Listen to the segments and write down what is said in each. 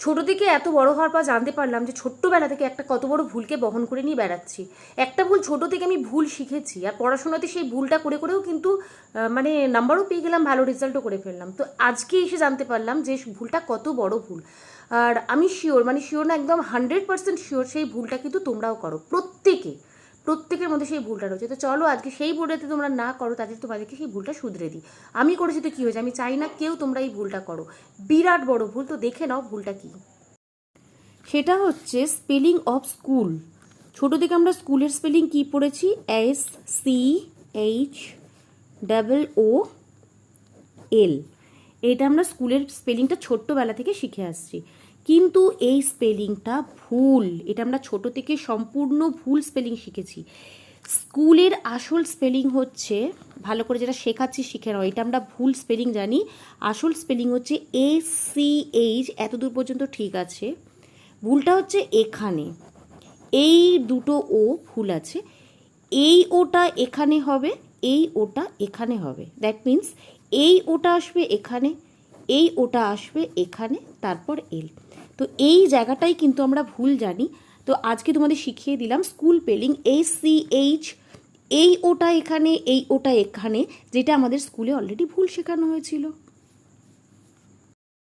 ছোট থেকে এত বড় হওয়ার পর জানতে পারলাম যে ছোট্টবেলা থেকে একটা কত বড় ভুলকে বহন করে নিয়ে বেড়াচ্ছি। একটা ভুল ছোট থেকে আমি ভুল শিখেছি, আর পড়াশোনাতে সেই ভুলটা করে করেও কিন্তু মানে নাম্বারও পেয়ে গেলাম, ভালো রেজাল্টও করে ফেললাম। তো আজকে এসে জানতে পারলাম যে ভুলটা কত বড় ভুল। আর আমি শিওর, মানে শিওর না, একদম 100% শিওর সেই ভুলটা কিন্তু তোমরাও করো, প্রত্যেকের মধ্যে সেই ভুলটা রয়েছে। তো চলো আজকে সেই ভুলটাতে তোমরা না করো, তাদের তোমাদেরকে সেই ভুলটা শুধরে দিই। আমি করেছি তো কী হয়েছে, আমি চাই না কেউ তোমরা এই ভুলটা করো, বিরাট বড় ভুল। তো দেখে নাও ভুলটা কী। সেটা হচ্ছে স্পেলিং অফ স্কুল। ছোটো থেকে আমরা স্কুলের স্পেলিং কী পড়েছি? SCHOOL। এটা আমরা স্কুলের স্পেলিংটা ছোট্টবেলা থেকে শিখে আসছি, কিন্তু এই স্পেলিংটা ভুল। এটা আমরা ছোট থেকে সম্পূর্ণ ভুল স্পেলিং শিখেছি। স্কুলের আসল স্পেলিং হচ্ছে, ভালো করে যেটা শেখাচ্ছি শিখে নাও, এটা আমরা ভুল স্পেলিং জানি। আসল স্পেলিং হচ্ছে ACH, এতদূর পর্যন্ত ঠিক আছে। ভুলটা হচ্ছে এখানে, এই দুটো ও ভুল আছে। এই ওটা এখানে হবে, এই ওটা এখানে হবে। দ্যাট মিন্স এই ওটা আসবে এখানে, এই ওটা আসবে এখানে, তারপর এল। তো এই জায়গাটাই কিন্তু আমরা ভুল জানি। তো আজকে তোমাদের শিখিয়ে দিলাম স্কুল স্পেলিং ACH, এই ওটা এখানে, এই ওটা এখানে, যেটা আমাদের স্কুলে অলরেডি ভুল শেখানো হয়েছিল।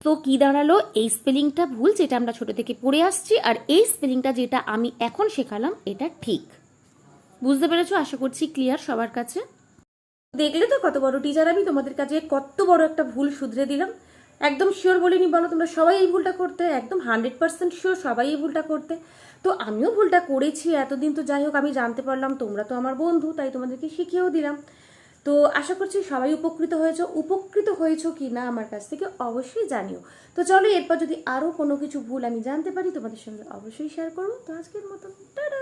তো কি দাঁড়ালো? এই স্পেলিংটা ভুল যেটা আমরা ছোট থেকে পড়ে আসছি, আর এই স্পেলিংটা যেটা আমি এখন শেখালাম এটা ঠিক। বুঝতে পেরেছো? আশা করছি ক্লিয়ার সবার কাছে। দেখলে তো কত বড় টিচার আমি, তোমাদের কাছে কত বড় একটা ভুল শুধরে দিলাম। একদম শিওর বলিনি বলো, তোমরা সবাই এই ভুলটা করতে, একদম 100% শিওর সবাই এই ভুলটা করতে। তো আমিও ভুলটা করেছি এতদিন, তো যাই হোক আমি জানতে পারলাম, তোমরা তো আমার বন্ধু, তাই তোমাদেরকে শিখিয়েও দিলাম। তো আশা করছি সবাই উপকৃত হয়েছো কি না আমার কাছ থেকে অবশ্যই জানিও। তো চলো এরপর যদি আরও কোনো কিছু ভুল আমি জানতে পারি তোমাদের সঙ্গে অবশ্যই শেয়ার করবো। তো আজকের মতন টাটা।